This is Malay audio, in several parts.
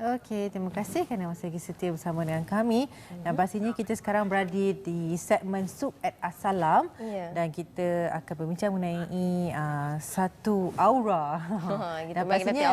Okey, terima kasih kerana masih lagi setia bersama dengan kami. Dan pastinya kita sekarang berada di segmen Sub at Assalam dan kita akan berbincang mengenai satu aura. Dan pastinya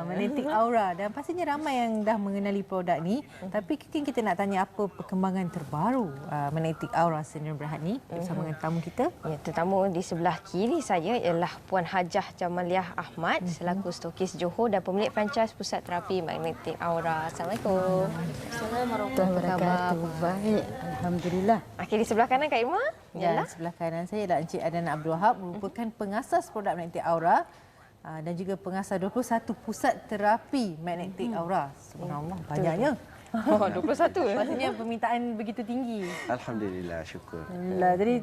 menetik aura. Dan pastinya ramai yang dah mengenali produk ni, tapi mungkin kita nak tanya apa perkembangan terbaru menetik aura Sdn Bhd ni bersama dengan tamu kita. Ya, tetamu di sebelah kiri saya ialah Puan Hajah Jamaliah Ahmad selaku stokis Johor dan pemilik franchise Pusat Terapi Magnetik Aura. Assalamualaikum. Assalamualaikum warahmatullahi wabarakatuh. Baik, alhamdulillah. Okey, di sebelah kanan Kak Irma Ya, sebelah kanan saya ialah Encik Adan Abdul Wahab, merupakan pengasas produk magnetik aura dan juga pengasas 21 pusat terapi magnetik aura. Subhanallah, banyaknya. Oh, 21. Maksudnya permintaan begitu tinggi. Alhamdulillah, syukur. Alhamdulillah. Jadi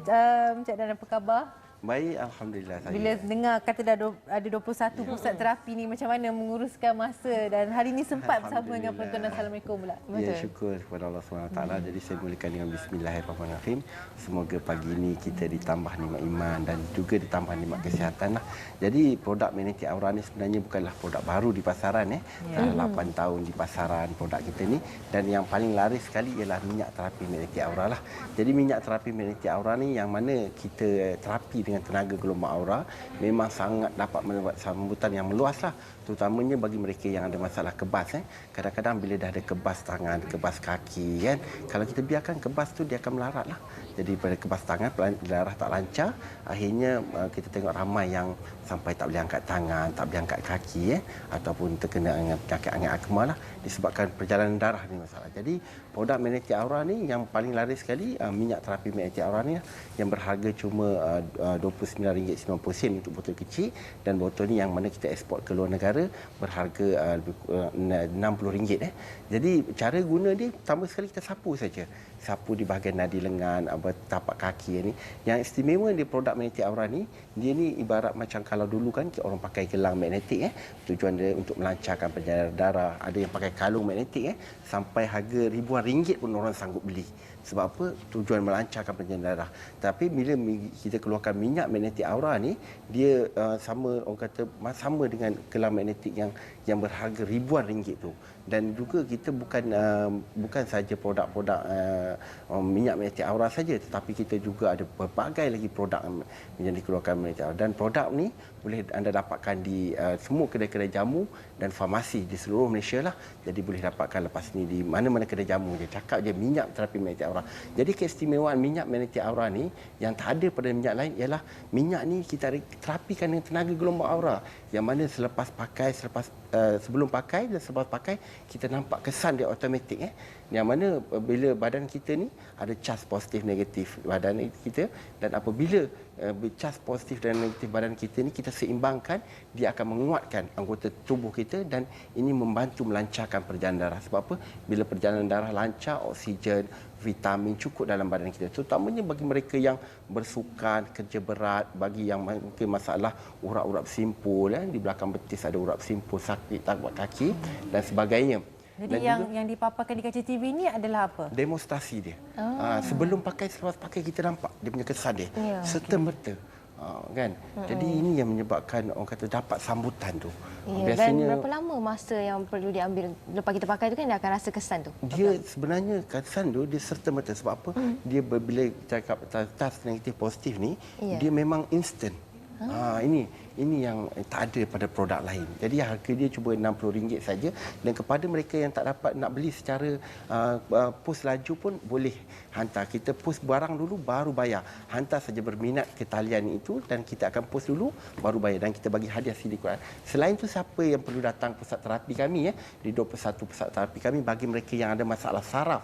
Encik Adan apa khabar? Baik, alhamdulillah saya. Bila dengar kata dah ada 21 pusat terapi ni, macam mana menguruskan masa dan hari ini sempat bersama dengan penonton. Assalamualaikum pula. Ya, syukur kepada Allah SWT. Jadi saya mulakan dengan Bismillahirrahmanirrahim. Semoga pagi ini kita ditambah nikmat iman dan juga ditambah nikmat kesihatan lah. Jadi produk magnetik aura ni sebenarnya bukanlah produk baru di pasaran. Dah 8 tahun di pasaran produk kita ni. Dan yang paling laris sekali ialah minyak terapi magnetik aura lah. Jadi minyak terapi magnetik aura ni yang mana kita terapi dengan tenaga gelombang aura memang sangat dapat mendapat sambutan yang meluas lah, terutamanya bagi mereka yang ada masalah kebas. Kadang-kadang bila dah ada kebas tangan, kebas kaki, kalau kita biarkan kebas tu dia akan melarat lah. Jadi pada kebas tangan, darah tak lancar, akhirnya kita tengok ramai yang sampai tak boleh angkat tangan, tak boleh angkat kaki, ataupun terkena dengan penyakit angin akma lah, disebabkan perjalanan darah ni masalah. Jadi produk magnetik aura ni yang paling laris sekali, minyak terapi magnetik aura ni yang berharga cuma RM29.90 untuk botol kecil, dan botol ni yang mana kita ekspor ke luar negara berharga RM60. Jadi cara guna dia pertama sekali kita sapu saja. Sapu di bahagian nadi lengan, tapak kaki ni. Yang istimewa di produk magnetik aura ni, dia ni ibarat macam kalau dulu kan orang pakai gelang magnetik, tujuan dia untuk melancarkan perjalanan darah. Ada yang pakai kalung magnetik, sampai harga ribuan ringgit pun orang sanggup beli. Sebab apa? Tujuan melancarkan perjalanan darah. Tapi bila kita keluarkan minyak magnetik aura ni, dia sama, orang kata sama dengan gelang magnetik yang berharga ribuan ringgit tu. Dan juga kita bukan saja produk-produk minyak magnetik aura saja, tetapi kita juga ada berbagai lagi produk yang dikeluarkan magnetik aura. Dan produk ni boleh anda dapatkan di semua kedai-kedai jamu dan farmasi di seluruh Malaysia lah. Jadi boleh dapatkan lepas ni di mana-mana kedai jamu je. Cakap je minyak terapi magnetik aura. Jadi keistimewaan minyak magnetik aura ni yang tak ada pada minyak lain ialah minyak ni kita terapikan dengan tenaga gelombang aura. Yang mana selepas pakai, sebelum pakai dan selepas pakai kita nampak kesan dia automatik. Yang mana bila badan kita ni ada cas positif negatif badan kita, dan apabila cas positif dan negatif badan kita ni kita seimbangkan, dia akan menguatkan anggota tubuh kita dan ini membantu melancarkan perjalanan darah. Sebab apa? Bila perjalanan darah lancar, oksigen, vitamin cukup dalam badan kita, terutamanya bagi mereka yang bersukan, kerja berat, bagi yang mungkin masalah urat-urat simpul, di belakang betis ada urat simpul, sakit tapak kaki dan sebagainya. Jadi yang dipaparkan di kaca TV ni adalah apa? Demonstrasi dia. Sebelum pakai, selepas pakai kita nampak dia punya kesan dia. Serta-merta. Kan? Jadi ini yang menyebabkan orang kata dapat sambutan tu. Biasanya, dan berapa lama masa yang perlu diambil lepas kita pakai tu kan dia akan rasa kesan tu? Dia sebenarnya kesan tu dia serta-merta. Sebab apa? Dia bila cakap tas negatif positif ni, dia memang instant. Ini yang tak ada pada produk lain. Jadi harga dia cuma RM60 saja, dan kepada mereka yang tak dapat nak beli secara pos laju pun boleh hantar. Kita post barang dulu baru bayar. Hantar saja berminat ke talian itu dan kita akan post dulu baru bayar, dan kita bagi hadiah CD Quran. Selain itu siapa yang perlu datang pusat terapi kami di 21 pusat terapi kami, bagi mereka yang ada masalah saraf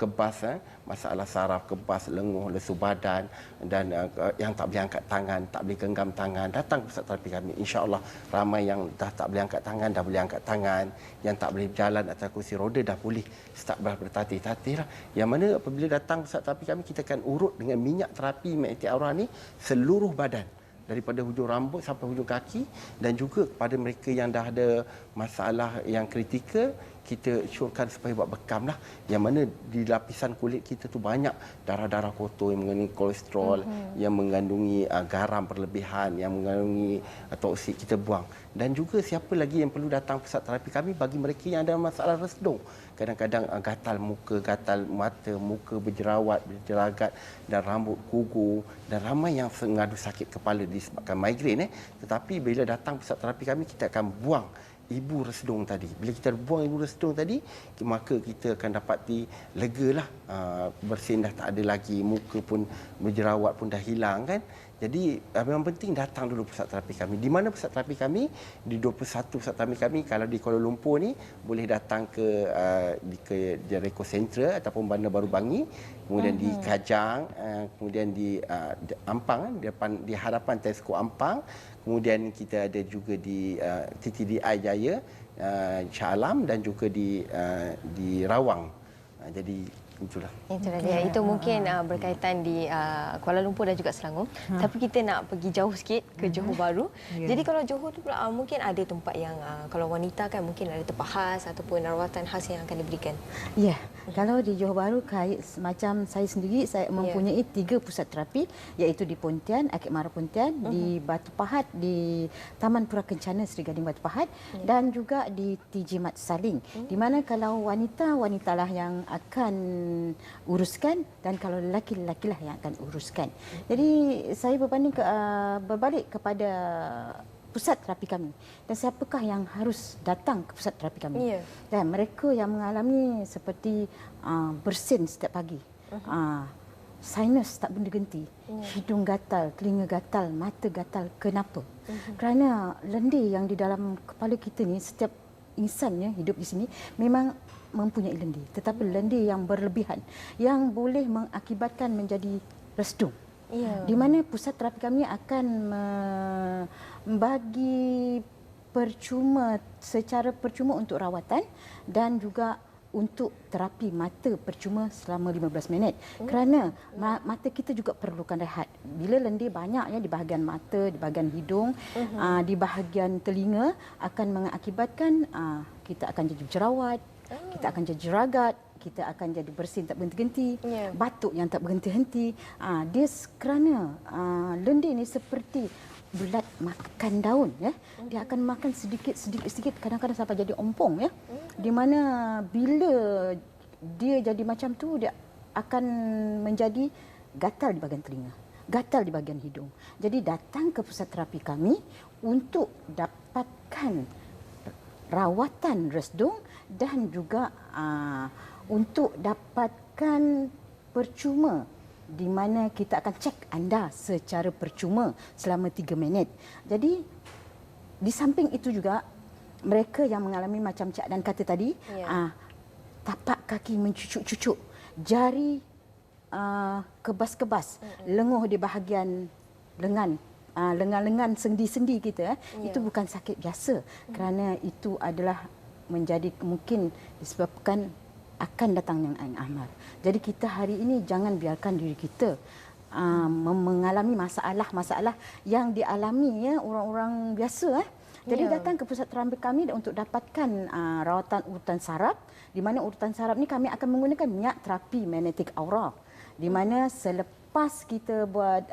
kebas, masalah saraf kebas, lenguh, lesu badan dan yang tak boleh angkat tangan, tak boleh genggam tangan, datang pusat terapi kami. InsyaAllah ramai yang dah tak boleh angkat tangan, dah boleh angkat tangan. Yang tak boleh berjalan atas kursi roda dah boleh start bertatih-tatih lah. Yang mana apabila datang pusat terapi kami, kita akan urut dengan minyak terapi magnetik aura ni seluruh badan, daripada hujung rambut sampai hujung kaki, dan juga kepada mereka yang dah ada masalah yang kritikal, kita syorkan supaya buat bekam lah, yang mana di lapisan kulit kita tu banyak darah-darah kotor yang mengandungi kolesterol, yang mengandungi garam berlebihan, yang mengandungi toksik, kita buang. Dan juga siapa lagi yang perlu datang pusat terapi kami bagi mereka yang ada masalah resdung. Kadang-kadang gatal muka, gatal mata, muka berjerawat, berjelagat dan rambut gugur, dan ramai yang mengadu sakit kepala disebabkan migrain. Tetapi bila datang pusat terapi kami, kita akan buang ibu resdung tadi. Bila kita buang ibu resdung tadi, maka kita akan dapati legalah, bersin dah tak ada lagi, muka pun berjerawat pun dah hilang kan. Jadi memang penting datang dulu pusat terapi kami. Di mana pusat terapi kami? Di 21 pusat terapi kami. Kalau di Kuala Lumpur ni boleh datang ke Jericho Central ataupun Bandar Baru Bangi, kemudian di Kajang, kemudian di Ampang, di hadapan Tesco Ampang. Kemudian kita ada juga di TTDI Jaya, Shah Alam, dan juga di Rawang. Jadi itulah. Itulah dia. Itu mungkin berkaitan di Kuala Lumpur dan juga Selangor. Tapi kita nak pergi jauh sikit ke Johor Bahru. Jadi kalau Johor tu pula mungkin ada tempat yang kalau wanita kan mungkin ada tempat khas ataupun rawatan khas yang akan diberikan. Ya, kalau di Johor Bahru macam saya sendiri, saya mempunyai 3 pusat terapi, iaitu di Pontian, Akik Mara Pontian, di Batu Pahat, di Taman Pura Kencana Seri Gading Batu Pahat, dan juga di TJ Mat Saling. Di mana kalau wanitalah yang akan uruskan, dan kalau lelaki-lelakilah yang akan uruskan. Jadi saya berbalik kepada pusat terapi kami, dan siapakah yang harus datang ke pusat terapi kami. Dan mereka yang mengalami seperti bersin setiap pagi, sinus tak berhenti, hidung gatal, telinga gatal, mata gatal. Kenapa? Kerana lendir yang di dalam kepala kita ni, setiap insan hidup di sini memang mempunyai lendir, tetapi lendir yang berlebihan yang boleh mengakibatkan menjadi resdung. Di mana pusat terapi kami akan membagi secara percuma untuk rawatan dan juga untuk terapi mata percuma selama 15 minit. Kerana mata kita juga perlukan rehat. Bila lendir banyak di bahagian mata, di bahagian hidung, di bahagian telinga, akan mengakibatkan kita akan jadi jerawat, kita akan jadi jeragat, kita akan jadi bersin tak berhenti-henti, batuk yang tak berhenti-henti. Dia kerana lendir ni seperti bulat makan daun, dia akan makan sedikit, kadang-kadang sampai jadi ompong, di mana bila dia jadi macam tu, dia akan menjadi gatal di bahagian telinga, gatal di bahagian hidung. Jadi datang ke pusat terapi kami untuk dapatkan rawatan resdung dan juga untuk dapatkan percuma, di mana kita akan cek anda secara percuma selama 3 minit. Jadi di samping itu juga mereka yang mengalami macam Cik Dan kata tadi, tapak kaki mencucuk-cucuk, jari kebas-kebas, lenguh di bahagian lengan sendi-sendi kita, itu bukan sakit biasa, kerana itu adalah menjadi mungkin disebabkan akan datangnya ain ahmar. Jadi kita hari ini jangan biarkan diri kita mengalami masalah-masalah yang dialami orang-orang biasa. Jadi datang ke pusat terapi kami untuk dapatkan rawatan urutan saraf, di mana urutan saraf ni kami akan menggunakan minyak terapi magnetik aura, di mana selepas kita buat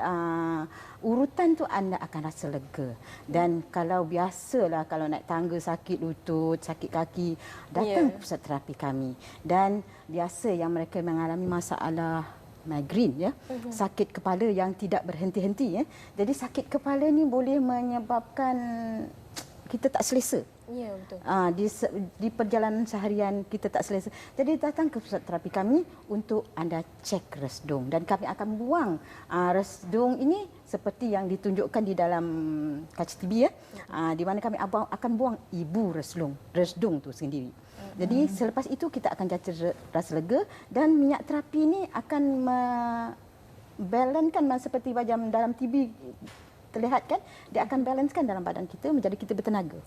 urutan tu anda akan rasa lega. Dan kalau biasalah kalau naik tangga sakit lutut, sakit kaki, datang ke pusat terapi kami. Dan biasa yang mereka mengalami masalah migrain, sakit kepala yang tidak berhenti-henti, Jadi sakit kepala ni boleh menyebabkan kita tak selesa. Ya, betul. Di perjalanan seharian kita tak selesa. Jadi datang ke pusat terapi kami untuk anda cek resdung, dan kami akan buang resdung ini seperti yang ditunjukkan di dalam kaca TV, di mana kami akan buang ibu resdung tu sendiri. Jadi selepas itu kita akan jatuh rasa lega, dan minyak terapi ini akan balancekan seperti macam dalam TV terlihat kan, dia akan balancekan dalam badan kita menjadi kita bertenaga.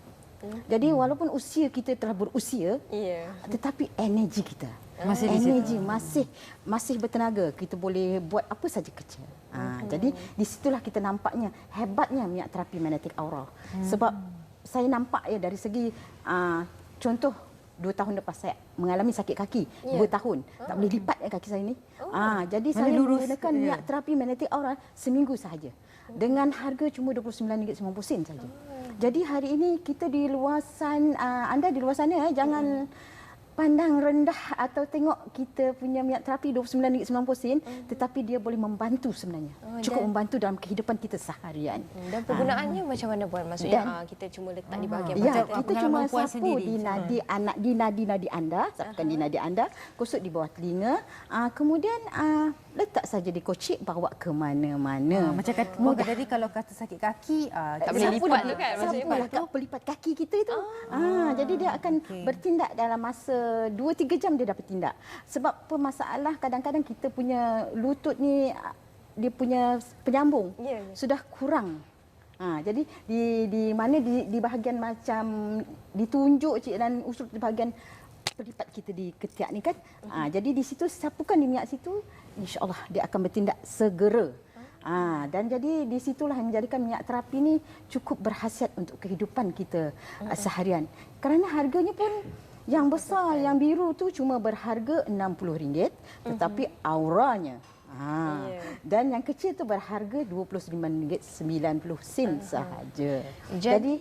Jadi walaupun usia kita telah berusia, tetapi energi kita masih bertenaga. Kita boleh buat apa saja kerja. Jadi di situlah kita nampaknya hebatnya minyak terapi magnetik aura. Sebab saya nampak dari segi contoh 2 tahun lepas saya mengalami sakit kaki. 2 tahun. Tak boleh lipat kaki saya ni. Jadi Mana saya lurus, menggunakan minyak terapi magnetik aura seminggu sahaja. Dengan harga cuma RM29.90 saja. Jadi hari ini kita di luasan, anda di luar sana jangan pandang rendah atau tengok kita punya minyak terapi RM29.90, tetapi dia boleh membantu sebenarnya. Cukup membantu dalam kehidupan kita seharian. Dan penggunaannya macam mana Puan? Maksudnya kita cuma letak di bahagian Ya, mana? kita cuma sapu di nadi anda, sapukan di nadi anda, gosok di bawah telinga, kemudian letak saja di kocik, bawa ke mana-mana. Macam kata mudah. Jadi kalau kata sakit kaki, tak boleh lipat tu kan? Sapu kat pelipat kaki kita itu. Jadi dia akan bertindak dalam masa 2-3 jam dia dah bertindak. Sebab masalah kadang-kadang kita punya lutut ni dia punya penyambung sudah kurang. Jadi di mana di bahagian macam ditunjuk cik dan usul di bahagian pelipat kita di ketiak ni kan. Jadi di situ sapukan di minyak situ, insya-Allah dia akan bertindak segera. Dan jadi di situlah yang menjadikan minyak terapi ni cukup berkhasiat untuk kehidupan kita seharian. Kerana harganya pun yang besar, yang biru tu cuma berharga RM60, tetapi auranya dan yang kecil tu berharga RM29.90 sahaja. Jadi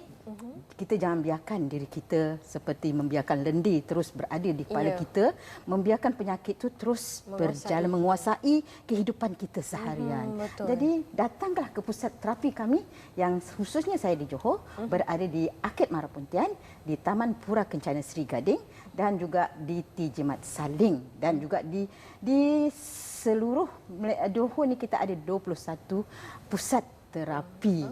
kita jangan biarkan diri kita seperti membiarkan lendir terus berada di kepala kita, membiarkan penyakit itu terus berjalan menguasai kehidupan kita seharian. Jadi datanglah ke pusat terapi kami yang khususnya saya di Johor, berada di Arkid Muara Pontian, di Taman Pura Kencana Seri Gading dan juga di TJ Mat Saling, dan juga di seluruh Johor ni kita ada 21 pusat terapi.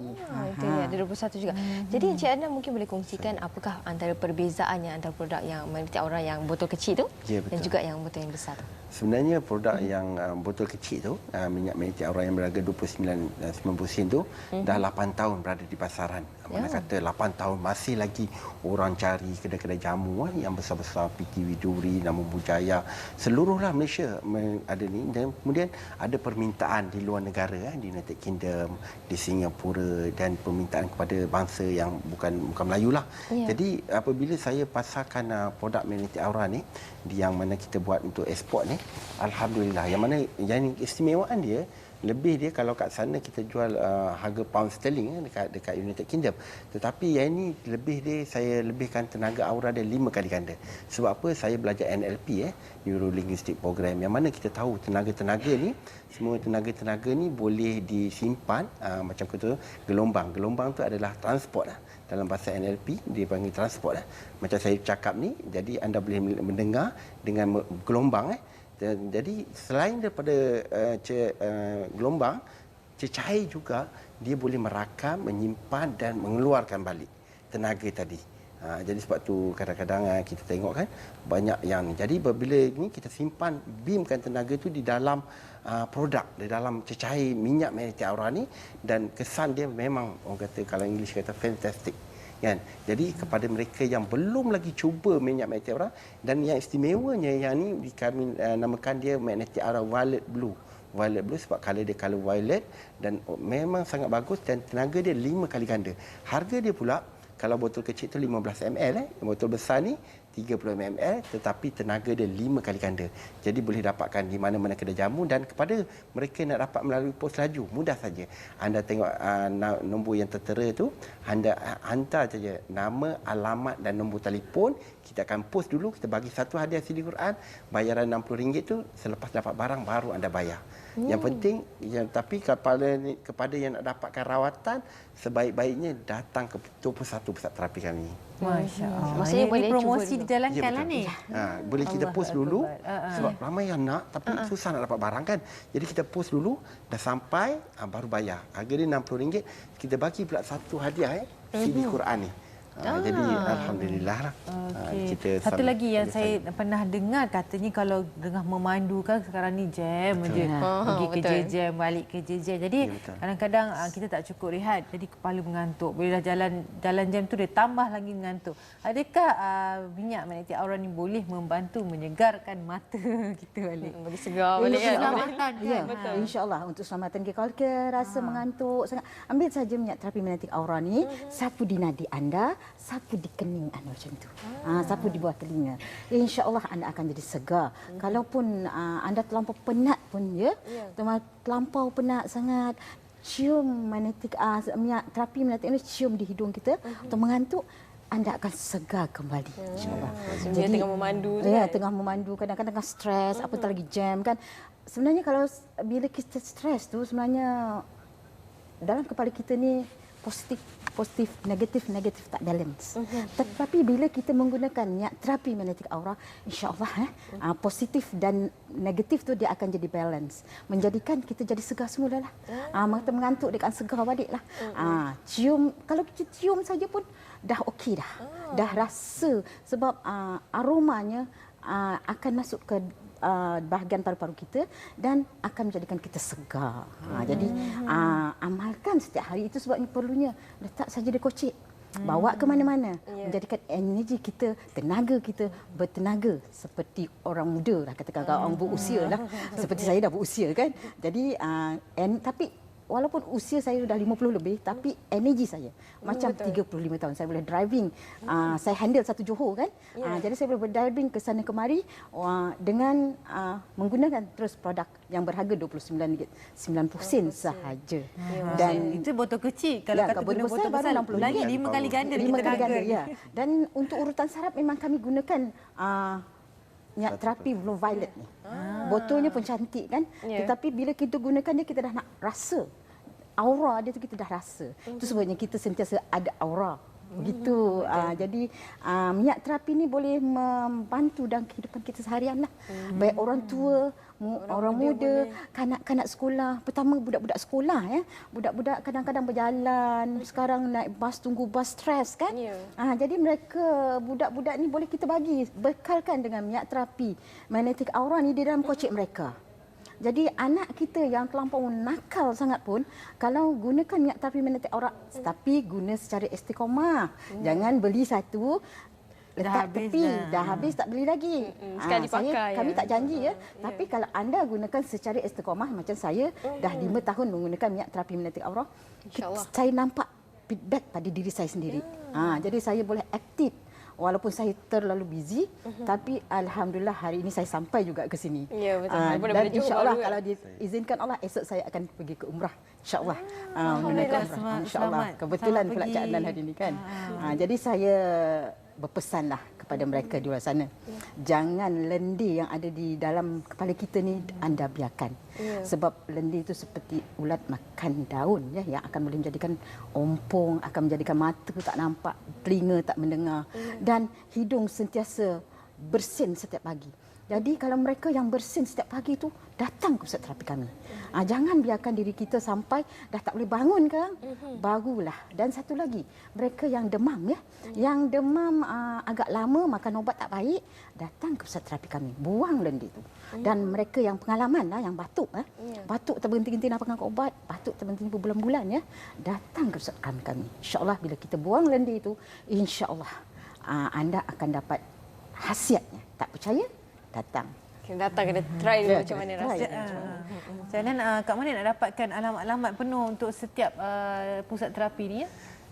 Itu ya, ada 21 juga. Jadi Encik Adnan mungkin boleh kongsikan apakah antara perbezaannya antara produk yang magnetik aura yang botol kecil tu dan juga yang botol yang besar tu? Sebenarnya produk yang botol kecil tu, minyak magnetik aura yang berharga RM29.90 tu dah 8 tahun berada di pasaran. Mana kata 8 tahun masih lagi orang cari kedai-kedai jamu yang besar-besar, PT Widuri, Nama Bujaya, seluruhlah Malaysia ada ni. Dan kemudian ada permintaan di luar negara, di United Kingdom, di Singapura, dan permintaan kepada bangsa yang bukan Melayu lah. Jadi apabila saya pasarkan produk magnetik aura ni, yang mana kita buat untuk ekspor ni, alhamdulillah, yang mana yang istimewaan dia lebih dia kalau kat sana kita jual harga pound sterling dekat United Kingdom, tetapi yang ini lebih dia, saya lebihkan tenaga aura dia 5 kali ganda. Sebab apa? Saya belajar NLP, Neuro Linguistic Program, yang mana kita tahu tenaga-tenaga ni, semua tenaga-tenaga ni boleh disimpan macam kata gelombang tu adalah transport lah. Dalam bahasa NLP dia panggil transport lah. Macam saya cakap ni, jadi anda boleh mendengar dengan gelombang jadi selain daripada gelombang, cecair juga dia boleh merakam, menyimpan dan mengeluarkan balik tenaga tadi. Jadi sebab tu kadang-kadang kita tengok kan banyak yang ni. Jadi apabila ni kita simpan, beamkan tenaga tu di dalam produk, di dalam cecair minyak magnetik aura ni, dan kesan dia memang orang kata, kalau English kata fantastic. Kan? Jadi kepada mereka yang belum lagi cuba minyak magnetik aura, dan yang istimewanya yang ni kami namakan dia magnetik aura violet blue sebab color dia color violet, dan memang sangat bagus dan tenaga dia 5 kali ganda. Harga dia pula kalau botol kecil tu 15 ml, botol besar ni 30 ml, tetapi tenaga dia 5 kali ganda. Jadi boleh dapatkan di mana-mana kedai jamu, dan kepada mereka nak dapat melalui pos laju, mudah saja. Anda tengok nombor yang tertera tu, anda hantar saja nama, alamat dan nombor telefon. Kita akan post dulu, kita bagi satu hadiah CD Quran, bayaran RM60 tu, selepas dapat barang baru anda bayar. Yang penting, tapi kepada yang nak dapatkan rawatan, sebaik-baiknya datang ke 21 pusat terapi kami. Masya Allah. Maksudnya ini boleh promosi cuba dijalankan lah ni. Boleh kita post dulu sebab ramai yang nak tapi susah nak dapat barang kan. Jadi kita post dulu, dah sampai baru bayar. Harga dia RM60. Kita bagi pula satu hadiah CD Quran ni. Jadi alhamdulillah lah. Okey. Satu lagi yang saya pernah dengar, katanya kalau tengah memandu kan sekarang ni jam je. Pergi kerja jam, balik kerja jam. Jadi kadang-kadang kita tak cukup rehat, jadi kepala mengantuk. Bila dah jalan jam tu dia tambah lagi mengantuk. Adakah minyak magnetik aura ni boleh membantu menyegarkan mata kita balik? Bagi segar balik kan. Keselamatan Ya, insya-Allah untuk keselamatan kita. Kalau kita rasa mengantuk sangat, ambil saja minyak terapi magnetik aura ni, sapu di nadi anda, sapu di kening anda macam tu. Sapu di bawah telinga. InsyaAllah anda akan jadi segar. Kalaupun anda terlampau penat pun terlampau penat sangat, cium magnetik terapi magnetik ini cium di hidung kita atau mengantuk, anda akan segar kembali. InsyaAllah. Jadi tengah memandu tu ya, kan? tengah memandu, kadang-kadang tengah stres, apatah lagi jam kan. Sebenarnya kalau bila kita stres tu sebenarnya dalam kepala kita ni positif, negatif tak balance. Tetapi bila kita menggunakan niat terapi magnetik aura, insya-Allah positif dan negatif tu dia akan jadi balance, menjadikan kita jadi segar semula lah. Mata mengantuk dia akan segar baliklah. Cium, kalau kita cium saja pun dah okey dah. Dah rasa sebab aromanya akan masuk ke bahagian paru-paru kita dan akan menjadikan kita segar. Jadi amalkan setiap hari, itu sebabnya perlunya letak saja di kocik. Bawa ke mana-mana, menjadikan energi kita, tenaga kita bertenaga seperti orang muda lah, katakan orang berusia lah. Seperti saya dah berusia kan. Jadi tapi walaupun usia saya sudah 50 lebih, tapi energi saya macam 35 tahun. Saya boleh driving. Saya handle satu Johor kan. Jadi saya boleh driving ke sana kemari dengan menggunakan terus produk yang berharga RM29.90 sahaja. Dan itu botol kecil. Kalau kata guna botol besar, lagi 5 kali ganda kita tenaga. Ya. Dan untuk urutan saraf memang kami gunakan niat terapi blue violet ni. Botolnya pun cantik kan. Tetapi bila kita gunakan dia, kita dah nak rasa. Aura dia tu kita dah rasa. Itu sebabnya kita sentiasa ada aura. Begitu. Jadi minyak terapi ni boleh membantu dalam kehidupan kita seharian lah. Baik orang tua, orang muda, kanak-kanak sekolah. Pertama budak-budak sekolah ya. Budak-budak kadang-kadang berjalan, sekarang naik bas, tunggu bas, stres kan. Jadi mereka, budak-budak ni boleh kita bagi, bekalkan dengan minyak terapi magnetik aura ni di dalam kocik mereka. Jadi anak kita yang terlampau nakal sangat pun, kalau gunakan minyak terapi magnetik aura, tapi guna secara istiqamah. Jangan beli satu, letak tepi, dah habis tak beli lagi. Sekali pakai. Kami tak janji ya. Tapi kalau anda gunakan secara istiqamah macam saya, dah 5 tahun menggunakan minyak terapi magnetik aura, saya nampak feedback pada diri saya sendiri. Jadi saya boleh aktif. Walaupun saya terlalu busy, tapi alhamdulillah hari ini saya sampai juga ke sini. Ya, betul. Dan insya-Allah kalau diizinkan Allah, esok saya akan pergi ke umrah. Insya-Allah. Insya-Allah. Kebetulan pula Cik Adnan hari ini kan. Jadi saya berpesanlah kepada mereka di luar sana. Jangan lendir yang ada di dalam kepala kita ni anda biarkan. Sebab lendir itu seperti ulat makan daun ya, yang akan boleh menjadikan ompong, akan menjadikan mata tak nampak, telinga tak mendengar dan hidung sentiasa bersin setiap pagi. Jadi kalau mereka yang bersin setiap pagi itu datang ke pusat terapi kami. Jangan biarkan diri kita sampai dah tak boleh bangun kan? Barulah. Dan satu lagi, mereka yang demam ya, yang demam agak lama makan ubat tak baik, datang ke pusat terapi kami. Buang lendir itu. Dan mereka yang pengalaman lah, yang batuk batuk tak berhenti-henti nak makan ubat, batuk tak berhenti berbulan-bulan ya, datang ke pusat kami. Insya-Allah bila kita buang lendir itu, insya-Allah anda akan dapat khasiatnya. Tak percaya? Datang. Kena try dulu macam mana rasa. Jangan kat mana nak dapatkan alamat-alamat penuh untuk setiap pusat terapi ni ya?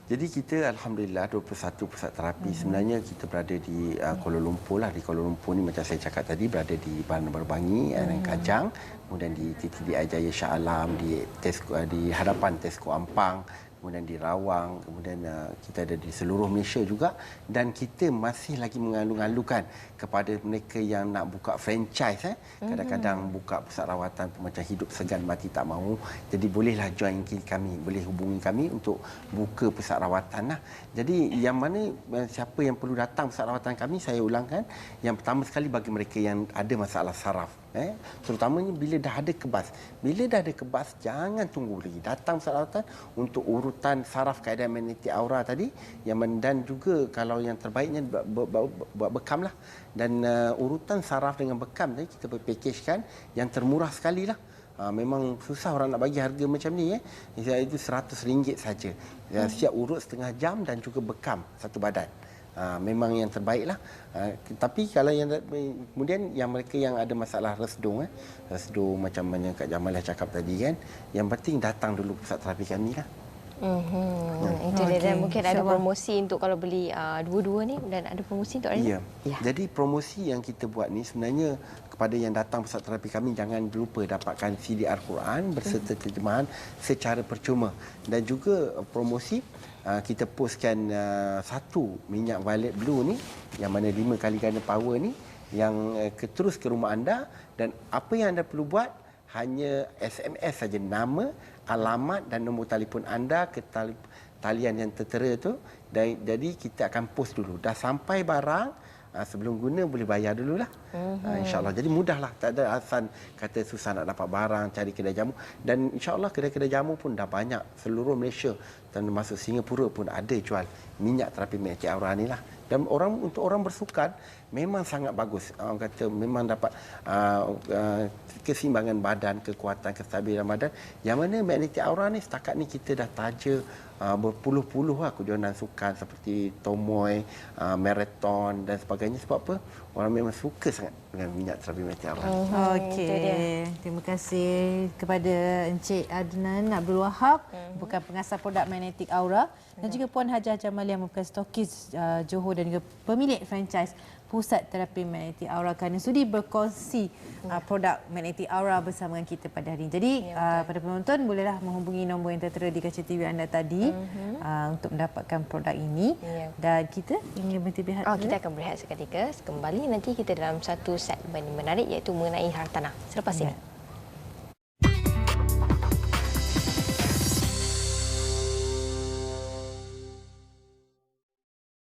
Jadi kita alhamdulillah 21 pusat terapi. Sebenarnya kita berada di Kuala Lumpur lah. Di Kuala Lumpur ni macam saya cakap tadi berada di Bandar Berbangi, Kajang, kemudian di TTDI Jaya Shah Alam, di hadapan Tesco Ampang, kemudian di Rawang, kemudian kita ada di seluruh Malaysia juga, dan kita masih lagi mengalu-alukan kepada mereka yang nak buka franchise kadang-kadang buka pusat rawatan macam hidup segan mati tak mahu. Jadi bolehlah join kami, boleh hubungi kami untuk buka pusat rawatan lah. Jadi yang mana siapa yang perlu datang pusat rawatan kami, saya ulangkan, yang pertama sekali bagi mereka yang ada masalah saraf, terutamanya bila dah ada kebas. Bila dah ada kebas, jangan tunggu lagi, datang pusat rawatan untuk urutan saraf keadaan magnetik aura tadi, dan juga kalau yang terbaiknya buat bekam lah. Dan urutan saraf dengan bekam tadi kita package-kan yang termurah sekali lah. Memang susah orang nak bagi harga macam ni itu RM100 saja. Siap urut setengah jam dan juga bekam satu badan. Memang yang terbaik lah. Tapi kalau yang kemudian yang mereka yang ada masalah resdung macam mana Kak Jamalah cakap tadi kan, yang penting datang dulu pusat terapi kami lah. Itu dia dan mungkin ada InsyaAllah. promosi untuk kalau beli dua-dua ni, dan ada promosi untuk hari Ya. Ya. Jadi promosi yang kita buat ni sebenarnya kepada yang datang pusat terapi kami, jangan lupa dapatkan CD Al-Quran berserta terjemahan secara percuma. Dan juga promosi kita postkan satu minyak violet blue ni yang mana 5 kali ganda power ni yang terus ke rumah anda, dan apa yang anda perlu buat hanya SMS saja nama, alamat dan nombor telefon anda ke talian yang tertera tu. Dan jadi kita akan post dulu. Dah sampai barang, sebelum guna boleh bayar dululah. InsyaAllah. Jadi mudahlah. Tak ada alasan kata susah nak dapat barang, cari kedai jamu. Dan insyaAllah kedai-kedai jamu pun dah banyak. Seluruh Malaysia, termasuk Singapura pun ada jual minyak terapi magnetik aura ni lah. Dan untuk orang bersukan memang sangat bagus. Orang kata memang dapat keseimbangan badan, kekuatan, kestabilan badan. Yang mana magnetik aura ni setakat ni kita dah taja berpuluh-puluh kejohanan sukan seperti tomoy, maraton dan sebagainya. Sebab apa? Orang memang suka sangat dengan minyak terapi magnetik aura. Okey, terima kasih kepada Encik Adnan Abdul Wahab, bukan pengasas produk magnetik aura, dan juga Puan Hajah Jamalia yang merupakan stokis Johor dan juga pemilik franchise Pusat Terapi Magnetik Aura, kerana sudi berkongsi produk magnetik aura bersama dengan kita pada hari ini. Jadi pada penonton bolehlah menghubungi nombor yang tertera di kaca TV anda tadi untuk mendapatkan produk ini. Dan kita ingin berhenti berehat. Kita akan berehat seketika. Kembali nanti kita dalam satu segmen menarik iaitu mengenai hartanah. Selepas ini.